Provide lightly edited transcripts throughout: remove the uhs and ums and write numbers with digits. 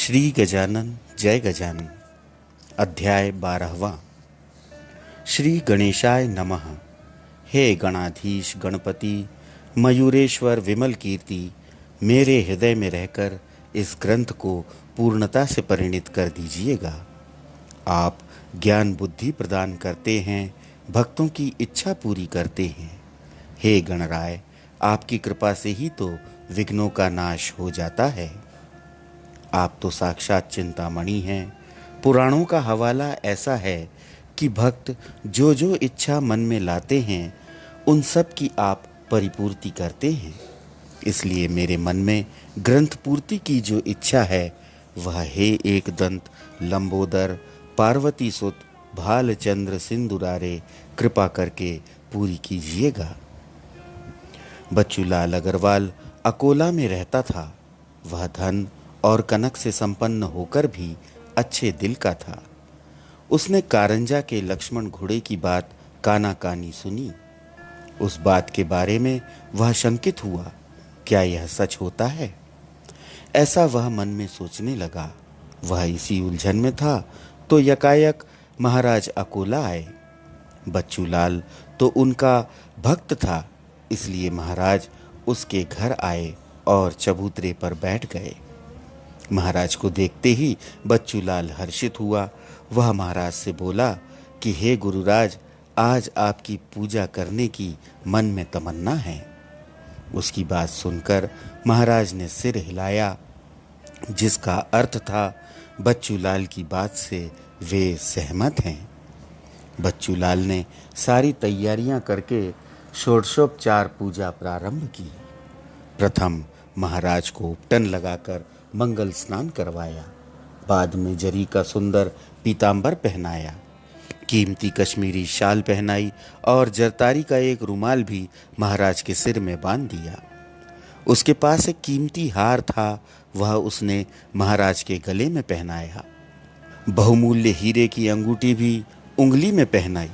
श्री गजानन जय गजानन। अध्याय 12वां। श्री गणेशाय नमः। हे गणाधीश गणपति मयूरेश्वर विमल कीर्ति, मेरे हृदय में रहकर इस ग्रंथ को पूर्णता से परिणित कर दीजिएगा। आप ज्ञान बुद्धि प्रदान करते हैं, भक्तों की इच्छा पूरी करते हैं। हे गणराय, आपकी कृपा से ही तो विघ्नों का नाश हो जाता है। आप तो साक्षात चिंतामणि हैं। पुराणों का हवाला ऐसा है कि भक्त जो जो इच्छा मन में लाते हैं उन सब की आप परिपूर्ति करते हैं। इसलिए मेरे मन में ग्रंथ पूर्ति की जो इच्छा है वह हे एक दंत लंबोदर पार्वती सुत भालचंद्र सिंदुरारे कृपा करके पूरी कीजिएगा। बच्चूलाल अग्रवाल अकोला में रहता था। वह धन और कनक से संपन्न होकर भी अच्छे दिल का था। उसने कारंजा के लक्ष्मण घोड़े की बात काना कानी सुनी। उस बात के बारे में वह शंकित हुआ, क्या यह सच होता है? ऐसा वह मन में सोचने लगा। वह इसी उलझन में था तो यकायक महाराज अकोला आए। बच्चूलाल तो उनका भक्त था, इसलिए महाराज उसके घर आए और चबूतरे पर बैठ गए। महाराज को देखते ही बच्चूलाल हर्षित हुआ। वह महाराज से बोला कि हे गुरुराज, आज आपकी पूजा करने की मन में तमन्ना है। उसकी बात सुनकर महाराज ने सिर हिलाया, जिसका अर्थ था बच्चूलाल की बात से वे सहमत हैं। बच्चूलाल ने सारी तैयारियां करके षोडशोपचार पूजा प्रारंभ की। प्रथम महाराज को उपटन लगाकर मंगल स्नान करवाया। बाद में जरी का सुंदर पीतांबर पहनाया, कीमती कश्मीरी शाल पहनाई और जरतारी का एक रुमाल भी महाराज के सिर में बांध दिया। उसके पास एक कीमती हार था, वह उसने महाराज के गले में पहनाया। बहुमूल्य हीरे की अंगूठी भी उंगली में पहनाई।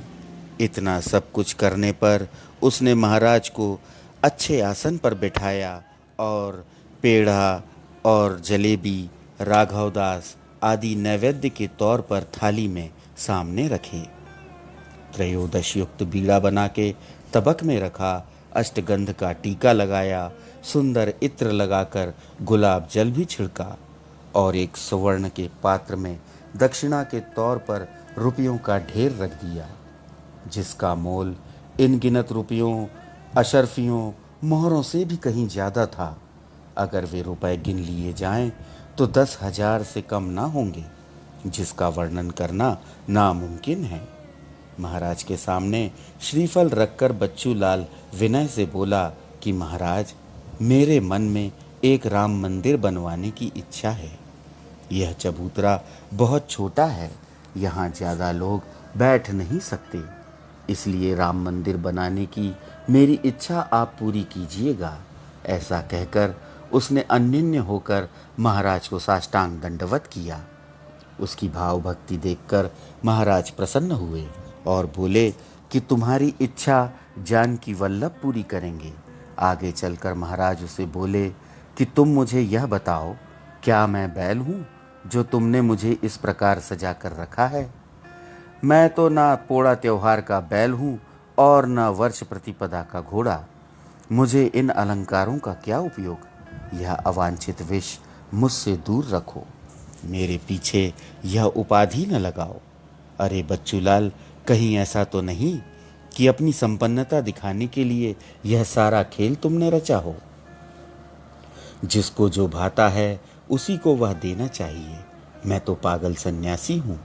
इतना सब कुछ करने पर उसने महाराज को अच्छे आसन पर बिठाया और पेड़ा और जलेबी, राघवदास आदि नैवेद्य के तौर पर थाली में सामने रखे। त्रयोदश युक्त बीड़ा बना के तबक में रखा। अष्टगंध का टीका लगाया, सुंदर इत्र लगाकर गुलाब जल भी छिड़का और एक सुवर्ण के पात्र में दक्षिणा के तौर पर रुपयों का ढेर रख दिया, जिसका मोल इन गिनत रुपयों, अशर्फियों, मोहरों से भी कहीं ज्यादा था। अगर वे रुपए गिन लिए जाएं तो 10,000 से कम ना होंगे, जिसका वर्णन करना नामुमकिन है। महाराज के सामने श्रीफल रखकर बच्चूलाल विनय से बोला कि महाराज, मेरे मन में एक राम मंदिर बनवाने की इच्छा है। यह चबूतरा बहुत छोटा है, यहाँ ज़्यादा लोग बैठ नहीं सकते, इसलिए राम मंदिर बनाने की मेरी इच्छा आप पूरी कीजिएगा। ऐसा कहकर उसने अनन्य होकर महाराज को साष्टांग दंडवत किया। उसकी भाव भक्ति देखकर महाराज प्रसन्न हुए और बोले कि तुम्हारी इच्छा जानकी वल्लभ पूरी करेंगे। आगे चलकर महाराज उसे बोले कि तुम मुझे यह बताओ, क्या मैं बैल हूँ जो तुमने मुझे इस प्रकार सजा कर रखा है? मैं तो ना पोड़ा त्योहार का बैल हूँ और न वर्ष प्रतिपदा का घोड़ा। मुझे इन अलंकारों का क्या उपयोग? यह अवांछित विष मुझसे दूर रखो, मेरे पीछे यह उपाधि न लगाओ। अरे बच्चूलाल, कहीं ऐसा तो नहीं कि अपनी संपन्नता दिखाने के लिए यह सारा खेल तुमने रचा हो? जिसको जो भाता है उसी को वह देना चाहिए। मैं तो पागल सन्यासी हूँ,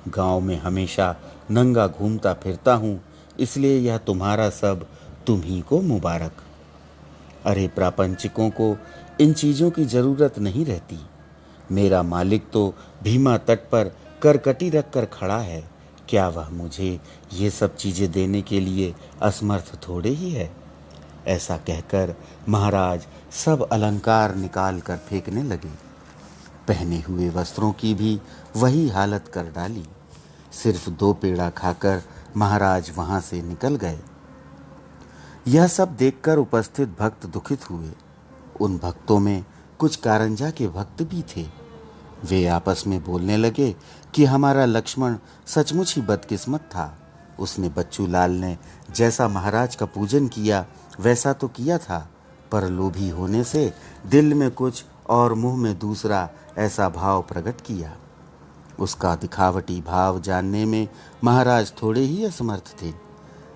गांव में हमेशा नंगा घूमता फिरता हूँ, इसलिए यह तुम्हारा सब तुम ही को मुबारक। अरे प्रापंचिकों को इन चीज़ों की ज़रूरत नहीं रहती। मेरा मालिक तो भीमा तट पर करकटी रख कर खड़ा है, क्या वह मुझे ये सब चीज़ें देने के लिए असमर्थ थोड़े ही है? ऐसा कहकर महाराज सब अलंकार निकाल कर फेंकने लगे। पहने हुए वस्त्रों की भी वही हालत कर डाली। सिर्फ 2 पेड़ा खाकर महाराज वहाँ से निकल गए। यह सब देखकर उपस्थित भक्त दुखित हुए। उन भक्तों में कुछ कारंजा के भक्त भी थे। वे आपस में बोलने लगे कि हमारा लक्ष्मण सचमुच ही बदकिस्मत था। उसने बच्चू लाल ने जैसा महाराज का पूजन किया वैसा तो किया था, पर लोभी होने से दिल में कुछ और मुंह में दूसरा ऐसा भाव प्रकट किया। उसका दिखावटी भाव जानने में महाराज थोड़े ही असमर्थ थे।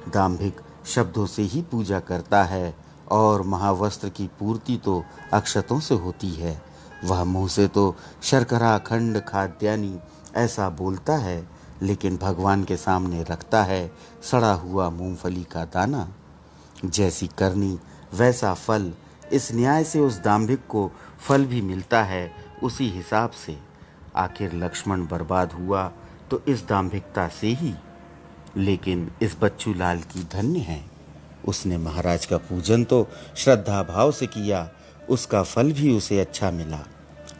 दाम्भिक शब्दों से ही पूजा करता है और महावस्त्र की पूर्ति तो अक्षतों से होती है। वह मुंह से तो शर्करा खंड खाद्यानि ऐसा बोलता है, लेकिन भगवान के सामने रखता है सड़ा हुआ मूंगफली का दाना। जैसी करनी वैसा फल, इस न्याय से उस दाम्भिक को फल भी मिलता है उसी हिसाब से। आखिर लक्ष्मण बर्बाद हुआ तो इस दाम्भिकता से ही, लेकिन इस बच्चू लाल की धन्य है। उसने महाराज का पूजन तो श्रद्धा भाव से किया, उसका फल भी उसे अच्छा मिला।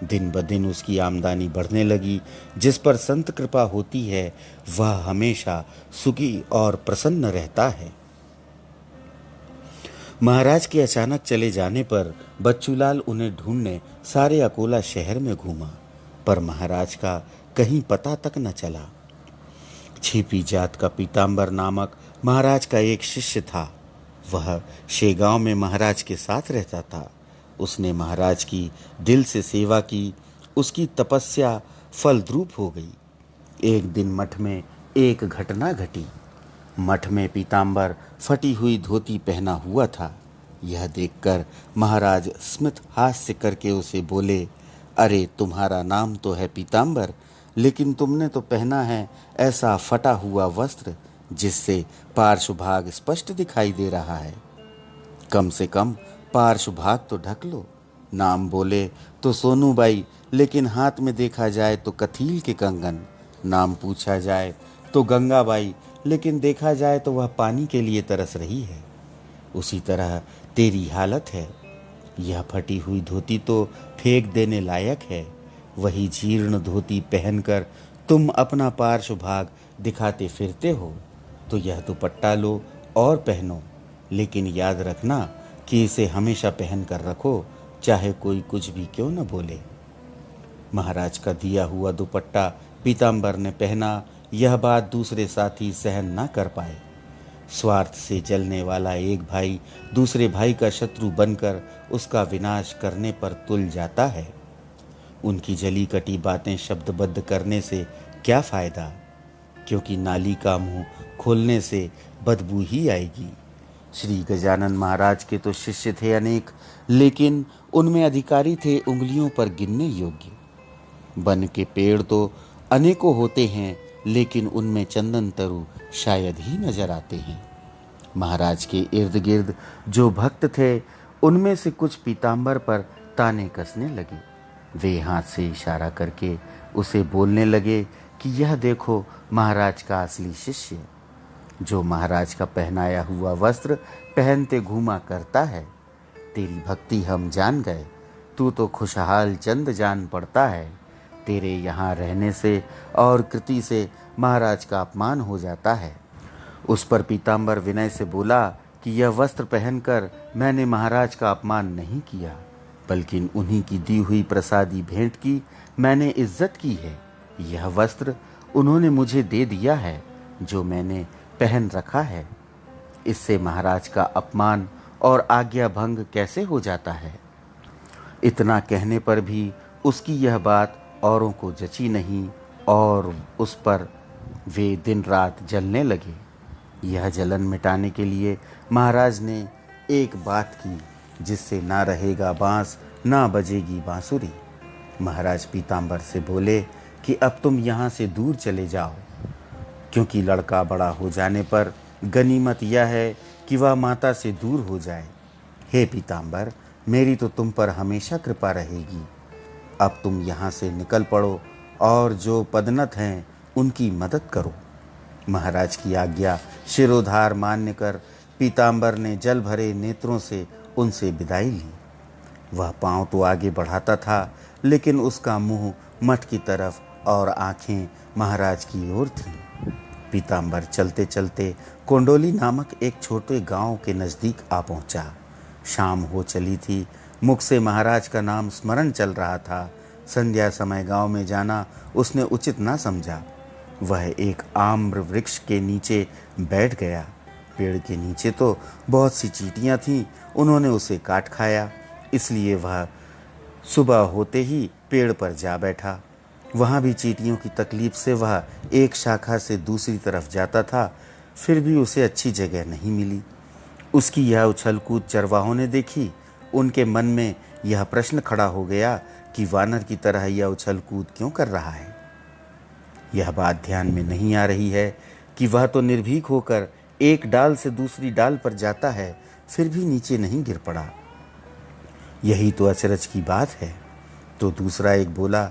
दिन ब दिन उसकी आमदनी बढ़ने लगी। जिस पर संत कृपा होती है वह हमेशा सुखी और प्रसन्न रहता है। महाराज के अचानक चले जाने पर बच्चूलाल उन्हें ढूंढने सारे अकोला शहर में घूमा, पर महाराज का कहीं पता तक न चला। छिपी जात का पीताम्बर नामक महाराज का एक शिष्य था। वह शेगांव में महाराज के साथ रहता था। उसने महाराज की दिल से सेवा की। उसकी तपस्या फलद्रूप हो गई। एक दिन मठ में एक घटना घटी। मठ में पीताम्बर फटी हुई धोती पहना हुआ था। यह देखकर महाराज स्मित हास्य करके उसे बोले, अरे तुम्हारा नाम तो है पीताम्बर, लेकिन तुमने तो पहना है ऐसा फटा हुआ वस्त्र जिससे पार्श्वभाग स्पष्ट दिखाई दे रहा है। कम से कम पार्श्वभाग तो ढक लो। नाम बोले तो सोनूबाई, लेकिन हाथ में देखा जाए तो कथील के कंगन। नाम पूछा जाए तो गंगाबाई, लेकिन देखा जाए तो वह पानी के लिए तरस रही है। उसी तरह तेरी हालत है। यह फटी हुई धोती तो फेंक देने लायक है। वही जीर्ण धोती पहनकर तुम अपना पार्श्वभाग दिखाते फिरते हो, तो यह दुपट्टा लो और पहनो, लेकिन याद रखना कि इसे हमेशा पहन कर रखो, चाहे कोई कुछ भी क्यों न बोले। महाराज का दिया हुआ दुपट्टा पीताम्बर ने पहना। यह बात दूसरे साथी सहन न कर पाए। स्वार्थ से जलने वाला एक भाई दूसरे भाई का शत्रु बनकर उसका विनाश करने पर तुल जाता है। उनकी जली कटी बातें शब्दबद्ध करने से क्या फायदा, क्योंकि नाली का मुंह खोलने से बदबू ही आएगी। श्री गजानन महाराज के तो शिष्य थे अनेक, लेकिन उनमें अधिकारी थे उंगलियों पर गिनने योग्य। बन के पेड़ तो अनेकों होते हैं, लेकिन उनमें चंदन तरु शायद ही नजर आते हैं। महाराज के इर्द गिर्द जो भक्त थे, उनमें से कुछ पीताम्बर पर ताने कसने लगे। वे हाथ से इशारा करके उसे बोलने लगे कि यह देखो महाराज का असली शिष्य, जो महाराज का पहनाया हुआ वस्त्र पहनते घूमा करता है। तेरी भक्ति हम जान गए, तू तो खुशहाल चंद जान पड़ता है। तेरे यहाँ रहने से और कृति से महाराज का अपमान हो जाता है। उस पर पीताम्बर विनय से बोला कि यह वस्त्र पहनकर मैंने महाराज का अपमान नहीं किया, बल्कि उन्हीं की दी हुई प्रसादी भेंट की मैंने इज्जत की है। यह वस्त्र उन्होंने मुझे दे दिया है, जो मैंने पहन रखा है। इससे महाराज का अपमान और आज्ञा भंग कैसे हो जाता है। इतना कहने पर भी उसकी यह बात औरों को जची नहीं और उस पर वे दिन रात जलने लगे। यह जलन मिटाने के लिए महाराज ने एक बात की, जिससे ना रहेगा बांस ना बजेगी बांसुरी। महाराज पीताम्बर से बोले कि अब तुम यहाँ से दूर चले जाओ, क्योंकि लड़का बड़ा हो जाने पर गनीमत यह है कि वह माता से दूर हो जाए। हे पीताम्बर, मेरी तो तुम पर हमेशा कृपा रहेगी। अब तुम यहाँ से निकल पड़ो और जो पदनत हैं उनकी मदद करो। महाराज की आज्ञा शिरोधार मान्य कर पीताम्बर ने जल भरे नेत्रों से उनसे विदाई ली। वह पांव तो आगे बढ़ाता था, लेकिन उसका मुंह मठ की तरफ और आंखें महाराज की ओर थीं। पीताम्बर चलते चलते कोंडोली नामक एक छोटे गांव के नज़दीक आ पहुंचा। शाम हो चली थी। मुख से महाराज का नाम स्मरण चल रहा था। संध्या समय गांव में जाना उसने उचित ना समझा। वह एक आम्र वृक्ष के नीचे बैठ गया। पेड़ के नीचे तो बहुत सी चींटियां थीं, उन्होंने उसे काट खाया। इसलिए वह सुबह होते ही पेड़ पर जा बैठा। वहाँ भी चींटियों की तकलीफ से वह एक शाखा से दूसरी तरफ जाता था, फिर भी उसे अच्छी जगह नहीं मिली। उसकी यह उछल कूद चरवाहों ने देखी। उनके मन में यह प्रश्न खड़ा हो गया कि वानर की तरह यह उछल कूद क्यों कर रहा है। यह बात ध्यान में नहीं आ रही है कि वह तो निर्भीक होकर एक डाल से दूसरी डाल पर जाता है, फिर भी नीचे नहीं गिर पड़ा। यही तो अचरज की बात है। तो दूसरा एक बोला,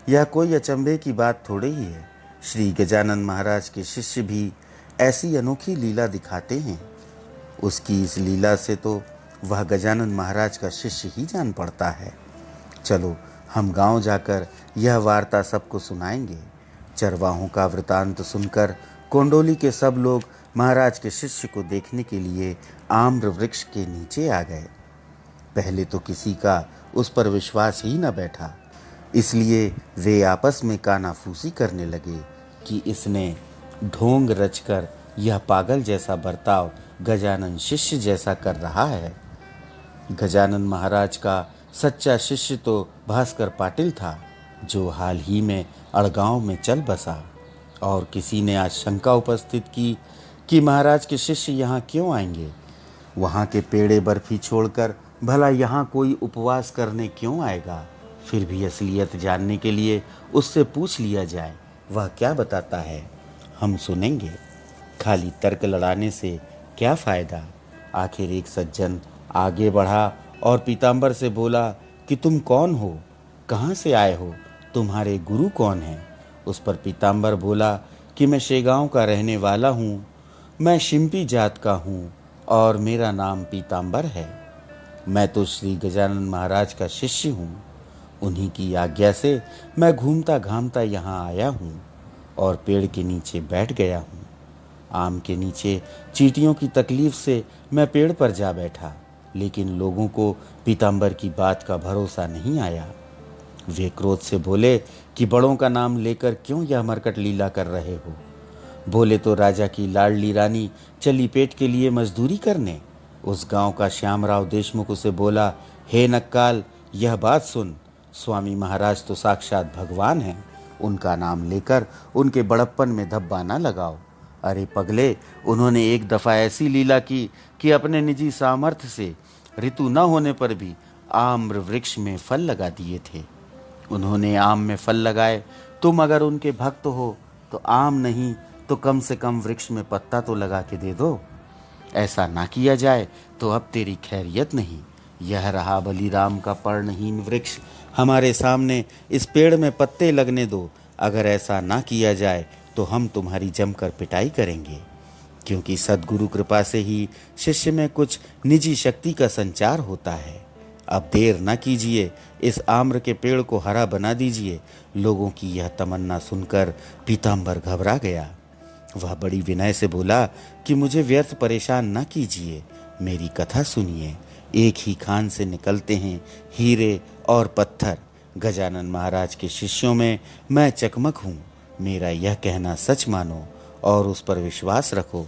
यह कोई अचंभे की बात थोड़े ही है। श्री गजानन महाराज के शिष्य भी ऐसी अनोखी लीला दिखाते हैं। उसकी इस लीला से तो वह गजानन महाराज का शिष्य ही जान पड़ता है। चलो हम गांव जाकर यह वार्ता सबको सुनाएंगे। चरवाहों का वृतांत सुनकर कोंडोली के सब लोग महाराज के शिष्य को देखने के लिए आम्र वृक्ष के नीचे आ गए। पहले तो किसी का उस पर विश्वास ही न बैठा, इसलिए वे आपस में कानाफूसी करने लगे कि इसने ढोंग रचकर यह पागल जैसा बर्ताव गजानन शिष्य जैसा कर रहा है। गजानन महाराज का सच्चा शिष्य तो भास्कर पाटिल था, जो हाल ही में अड़गांव में चल बसा। और किसी ने आज शंका उपस्थित की कि महाराज के शिष्य यहाँ क्यों आएंगे। वहाँ के पेड़े बर्फी छोड़कर भला यहाँ कोई उपवास करने क्यों आएगा। फिर भी असलियत जानने के लिए उससे पूछ लिया जाए, वह क्या बताता है। हम सुनेंगे। खाली तर्क लड़ाने से क्या फ़ायदा। आखिर एक सज्जन आगे बढ़ा और पीताम्बर से बोला कि तुम कौन हो, कहाँ से आए हो, तुम्हारे गुरु कौन हैं। उस पर पीताम्बर बोला कि मैं शेगांव का रहने वाला हूँ, मैं शिंपी जात का हूँ और मेरा नाम पीताम्बर है। मैं तो श्री गजानन महाराज का शिष्य हूँ। उन्हीं की आज्ञा से मैं घूमता घामता यहाँ आया हूँ और पेड़ के नीचे बैठ गया हूँ। आम के नीचे चींटियों की तकलीफ से मैं पेड़ पर जा बैठा, लेकिन लोगों को पीताम्बर की बात का भरोसा नहीं आया। वे क्रोध से बोले कि बड़ों का नाम लेकर क्यों यह मरकट लीला कर रहे हो। बोले तो राजा की लाडली रानी चली पेट के लिए मजदूरी करने। उस गांव का श्यामराव देशमुख उसे बोला, हे नक्काल, यह बात सुन, स्वामी महाराज तो साक्षात भगवान हैं, उनका नाम लेकर उनके बड़प्पन में धब्बा न लगाओ। अरे पगले, उन्होंने एक दफ़ा ऐसी लीला की कि अपने निजी सामर्थ्य से ऋतु न होने पर भी आम्र वृक्ष में फल लगा दिए थे। उन्होंने आम में फल लगाए। तुम अगर उनके भक्त हो तो आम नहीं तो कम से कम वृक्ष में पत्ता तो लगा के दे दो। ऐसा ना किया जाए तो अब तेरी खैरियत नहीं। यह रहा बलिराम का पर्णहीन वृक्ष, हमारे सामने इस पेड़ में पत्ते लगने दो। अगर ऐसा ना किया जाए तो हम तुम्हारी जमकर पिटाई करेंगे, क्योंकि सद्गुरु कृपा से ही शिष्य में कुछ निजी शक्ति का संचार होता है। अब देर न कीजिए, इस आम्र के पेड़ को हरा बना दीजिए। लोगों की यह तमन्ना सुनकर पीताम्बर घबरा गया। वह बड़ी विनय से बोला कि मुझे व्यर्थ परेशान न कीजिए, मेरी कथा सुनिए। एक ही खान से निकलते हैं हीरे और पत्थर। गजानन महाराज के शिष्यों में मैं चकमक हूँ। मेरा यह कहना सच मानो और उस पर विश्वास रखो।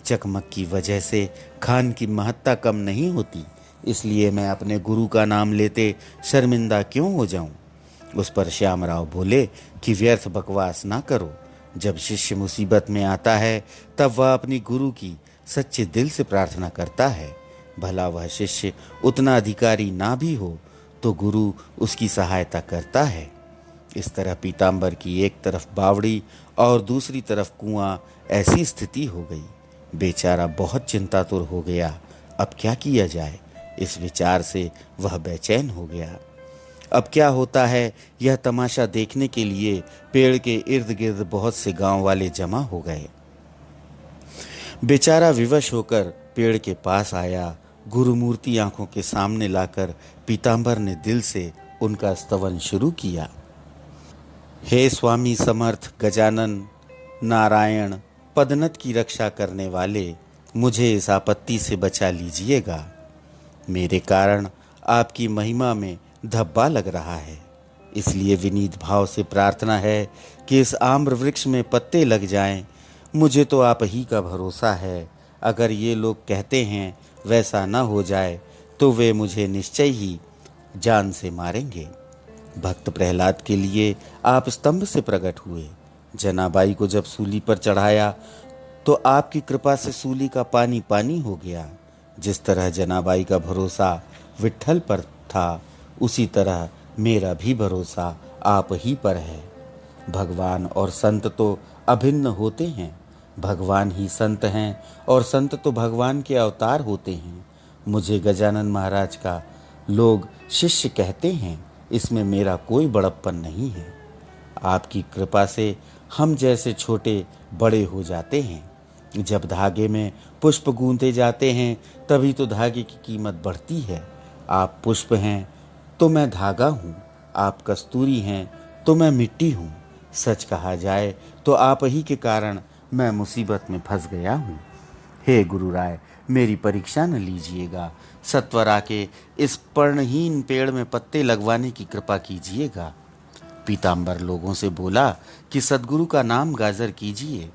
चकमक की वजह से खान की महत्ता कम नहीं होती, इसलिए मैं अपने गुरु का नाम लेते शर्मिंदा क्यों हो जाऊं। उस पर श्यामराव बोले कि व्यर्थ बकवास ना करो। जब शिष्य मुसीबत में आता है तब वह अपनी गुरु की सच्चे दिल से प्रार्थना करता है। भला वह शिष्य उतना अधिकारी ना भी हो तो गुरु उसकी सहायता करता है। इस तरह पीताम्बर की एक तरफ बावड़ी और दूसरी तरफ कुआं, ऐसी स्थिति हो गई। बेचारा बहुत चिंतातुर हो गया। अब क्या किया जाए, इस विचार से वह बेचैन हो गया। अब क्या होता है यह तमाशा देखने के लिए पेड़ के इर्द गिर्द बहुत से गांव वाले जमा हो गए। बेचारा विवश होकर पेड़ के पास आया। गुरुमूर्ति आंखों के सामने लाकर पीताम्बर ने दिल से उनका स्तवन शुरू किया। हे स्वामी समर्थ गजानन नारायण, पदनत की रक्षा करने वाले, मुझे इस आपत्ति से बचा लीजिएगा। मेरे कारण आपकी महिमा में धब्बा लग रहा है। इसलिए विनीत भाव से प्रार्थना है कि इस आम्र वृक्ष में पत्ते लग जाएं। मुझे तो आप ही का भरोसा है। अगर ये लोग कहते हैं वैसा न हो जाए तो वे मुझे निश्चय ही जान से मारेंगे। भक्त प्रहलाद के लिए आप स्तंभ से प्रकट हुए। जनाबाई को जब सूली पर चढ़ाया तो आपकी कृपा से सूली का पानी पानी हो गया। जिस तरह जनाबाई का भरोसा विट्ठल पर था, उसी तरह मेरा भी भरोसा आप ही पर है। भगवान और संत तो अभिन्न होते हैं। भगवान ही संत हैं और संत तो भगवान के अवतार होते हैं। मुझे गजानन महाराज का लोग शिष्य कहते हैं, इसमें मेरा कोई बड़प्पन नहीं है। आपकी कृपा से हम जैसे छोटे बड़े हो जाते हैं। जब धागे में पुष्प गूंथे जाते हैं तभी तो धागे की कीमत बढ़ती है। आप पुष्प हैं तो मैं धागा हूँ, आप कस्तूरी हैं तो मैं मिट्टी हूँ। सच कहा जाए तो आप ही के कारण मैं मुसीबत में फंस गया हूँ। हे गुरु राय, मेरी परीक्षा न लीजिएगा। सत्वर आके इस पर्णहीन पेड़ में पत्ते लगवाने की कृपा कीजिएगा। पीताम्बर लोगों से बोला कि सद्गुरु का नाम गाजर कीजिए।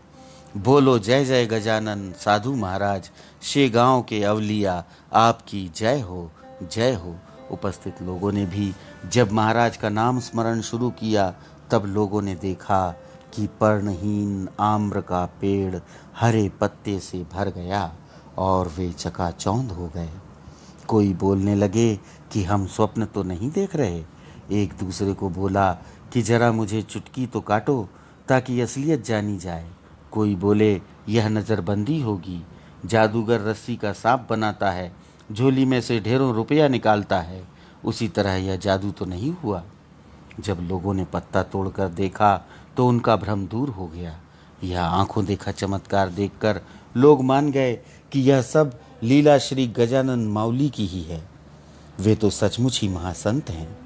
बोलो जय जय गजानन साधु महाराज, शेगांव के अवलिया आपकी जय हो, जय हो। उपस्थित लोगों ने भी जब महाराज का नाम स्मरण शुरू किया तब लोगों ने देखा कि पर्णहीन आम्र का पेड़ हरे पत्ते से भर गया और वे चकाचौंध हो गए। कोई बोलने लगे कि हम स्वप्न तो नहीं देख रहे। एक दूसरे को बोला कि जरा मुझे चुटकी तो काटो ताकि असलियत जानी जाए। कोई बोले यह नज़रबंदी होगी, जादूगर रस्सी का सांप बनाता है, झोली में से ढेरों रुपया निकालता है, उसी तरह यह जादू तो नहीं हुआ। जब लोगों ने पत्ता तोड़कर देखा तो उनका भ्रम दूर हो गया। यह आंखों देखा चमत्कार देखकर लोग मान गए कि यह सब लीला श्री गजानन माउली की ही है। वे तो सचमुच ही महासंत हैं,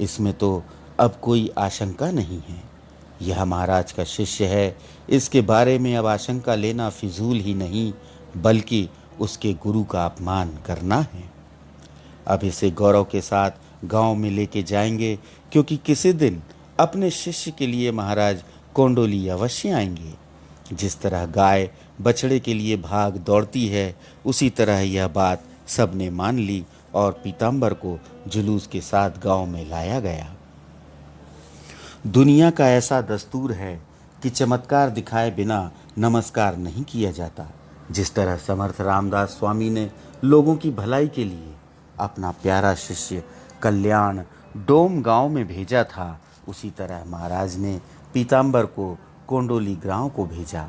इसमें तो अब कोई आशंका नहीं है। यह महाराज का शिष्य है, इसके बारे में अब आशंका लेना फिजूल ही नहीं बल्कि उसके गुरु का अपमान करना है। अब इसे गौरव के साथ गांव में लेके जाएंगे, क्योंकि किसी दिन अपने शिष्य के लिए महाराज कोंडोली अवश्य आएंगे। जिस तरह गाय बछड़े के लिए भाग दौड़ती है, उसी तरह यह बात सबने मान ली और पीताम्बर को जुलूस के साथ गांव में लाया गया। दुनिया का ऐसा दस्तूर है कि चमत्कार दिखाए बिना नमस्कार नहीं किया जाता। जिस तरह समर्थ रामदास स्वामी ने लोगों की भलाई के लिए अपना प्यारा शिष्य कल्याण डोम गांव में भेजा था, उसी तरह महाराज ने पीताम्बर को कोंडोली गांव को भेजा।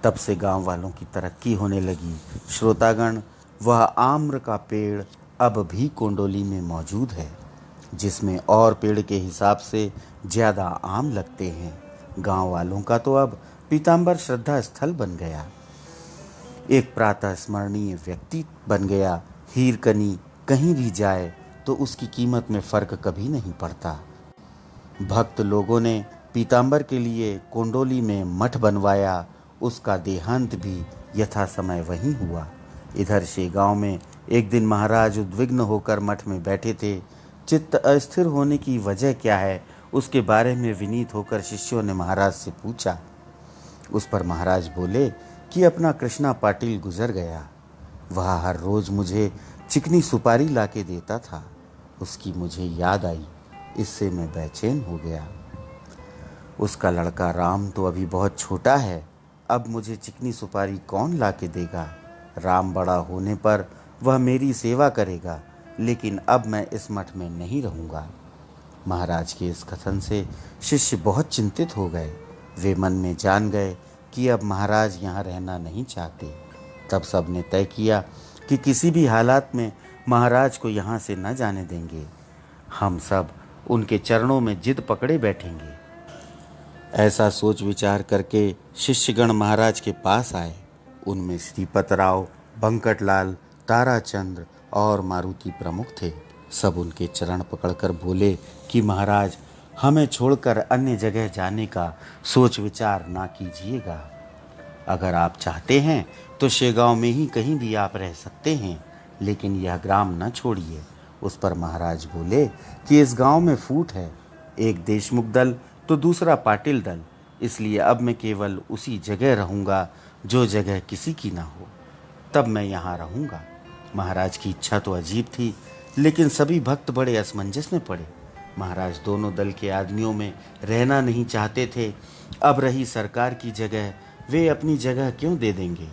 तब से गांव वालों की तरक्की होने लगी। श्रोतागण, वह आम्र का पेड़ अब भी कोंडोली में मौजूद है, जिसमें और पेड़ के हिसाब से ज़्यादा आम लगते हैं। गांव वालों का तो अब पीताम्बर श्रद्धा स्थल बन गया, एक प्रातः स्मरणीय व्यक्ति बन गया। हीरकनी कहीं भी जाए तो उसकी कीमत में फर्क कभी नहीं पड़ता। भक्त लोगों ने पीताम्बर के लिए कोंडोली में मठ बनवाया। उसका देहांत भी यथा समय वहीं हुआ। इधर शेगांव में एक दिन महाराज उद्विग्न होकर मठ में बैठे थे। चित्त अस्थिर होने की वजह क्या है, उसके बारे में विनीत होकर शिष्यों ने महाराज से पूछा। उस पर महाराज बोले कि अपना कृष्णा पाटिल गुजर गया। वह हर रोज मुझे चिकनी सुपारी लाके देता था। उसकी मुझे याद आई, इससे मैं बेचैन हो गया। उसका लड़का राम तो अभी बहुत छोटा है, अब मुझे चिकनी सुपारी कौन लाके देगा। राम बड़ा होने पर वह मेरी सेवा करेगा, लेकिन अब मैं इस मठ में नहीं रहूँगा। महाराज के इस कथन से शिष्य बहुत चिंतित हो गए। वे मन में जान गए कि अब महाराज यहाँ रहना नहीं चाहते। तब सब ने तय किया कि किसी भी हालात में महाराज को यहाँ से न जाने देंगे। हम सब उनके चरणों में जिद पकड़े बैठेंगे। ऐसा सोच विचार करके शिष्यगण महाराज के पास आए। उनमें श्रीपतराव, बंकटलाल, ताराचंद्र और मारुति प्रमुख थे। सब उनके चरण पकड़कर बोले कि महाराज, हमें छोड़कर अन्य जगह जाने का सोच विचार ना कीजिएगा। अगर आप चाहते हैं तो शेगांव में ही कहीं भी आप रह सकते हैं, लेकिन यह ग्राम न छोड़िए। उस पर महाराज बोले कि इस गांव में फूट है, एक देशमुख दल तो दूसरा पाटिल दल, इसलिए अब मैं केवल उसी जगह रहूँगा जो जगह किसी की ना हो। तब मैं यहाँ रहूँगा। महाराज की इच्छा तो अजीब थी, लेकिन सभी भक्त बड़े असमंजस में पड़े। महाराज दोनों दल के आदमियों में रहना नहीं चाहते थे। अब रही सरकार की जगह, वे अपनी जगह क्यों दे देंगे?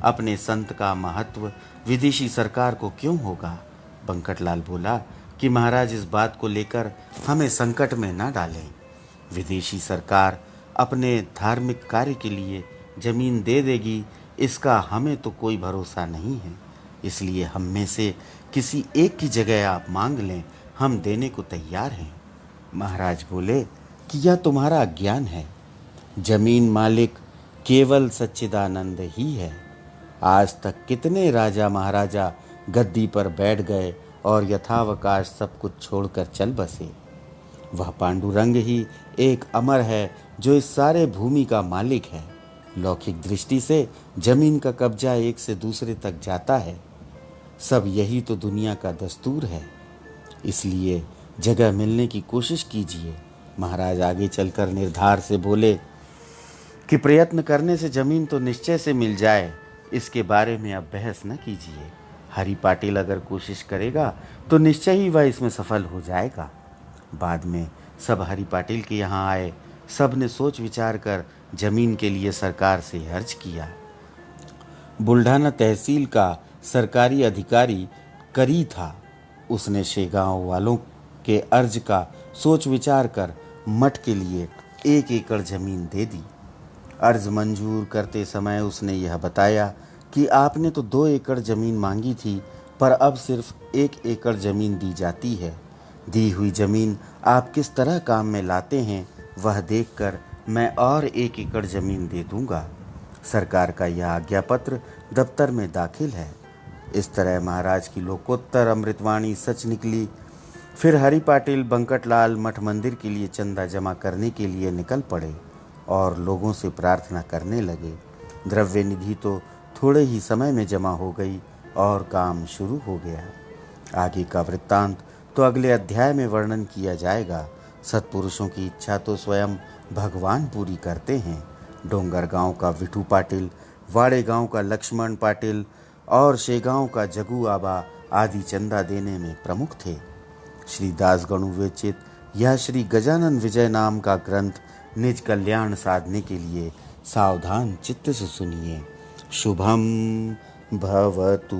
अपने संत का महत्व विदेशी सरकार को क्यों होगा? बंकटलाल बोला कि महाराज इस बात को लेकर हमें संकट में न डालें। विदेशी सरकार अपने धार्मिक कार्य के लिए जमीन दे देगी, इसका हमें तो कोई भरोसा नहीं है। इसलिए हम में से किसी एक की जगह आप मांग लें, हम देने को तैयार हैं। महाराज बोले कि यह तुम्हारा ज्ञान है। जमीन मालिक केवल सच्चिदानंद ही है। आज तक कितने राजा महाराजा गद्दी पर बैठ गए और यथावकाश सब कुछ छोड़कर चल बसे। वह पांडुरंग ही एक अमर है जो इस सारे भूमि का मालिक है। लौकिक दृष्टि से जमीन का कब्जा एक से दूसरे तक जाता है। सब यही तो दुनिया का दस्तूर है। इसलिए जगह मिलने की कोशिश कीजिए। महाराज आगे चलकर निर्धार से बोले कि प्रयत्न करने से जमीन तो निश्चय से मिल जाए, इसके बारे में अब बहस न कीजिए। हरि पाटिल अगर कोशिश करेगा तो निश्चय ही वह इसमें सफल हो जाएगा। बाद में सब हरि पाटिल के यहाँ आए। सब ने सोच विचार कर जमीन के लिए सरकार से अर्ज किया। बुल्ढाना तहसील का सरकारी अधिकारी करी था। उसने शेगांव वालों के अर्ज का सोच विचार कर मठ के लिए 1 एकड़ जमीन दे दी। अर्ज मंजूर करते समय उसने यह बताया कि आपने तो 2 एकड़ जमीन मांगी थी, पर अब सिर्फ 1 एकड़ जमीन दी जाती है। दी हुई जमीन आप किस तरह काम में लाते हैं, वह देखकर मैं और 1 एकड़ जमीन दे दूंगा। सरकार का यह आज्ञा पत्र दफ्तर में दाखिल है। इस तरह महाराज की लोकोत्तर अमृतवाणी सच निकली। फिर हरि पाटिल बंकटलाल मठ मंदिर के लिए चंदा जमा करने के लिए निकल पड़े और लोगों से प्रार्थना करने लगे। द्रव्य निधि तो थोड़े ही समय में जमा हो गई और काम शुरू हो गया। आगे का वृत्तांत तो अगले अध्याय में वर्णन किया जाएगा। सत्पुरुषों की इच्छा तो स्वयं भगवान पूरी करते हैं। डोंगर गांव का विठू पाटिल, वाड़े गांव का लक्ष्मण पाटिल और शेगांव का जगू आबा आदि चंदा देने में प्रमुख थे। श्री दास गणु विरचित यह श्री गजानन विजय नाम का ग्रंथ निज कल्याण साधने के लिए सावधान चित्त से सुनिए। शुभम भवतु।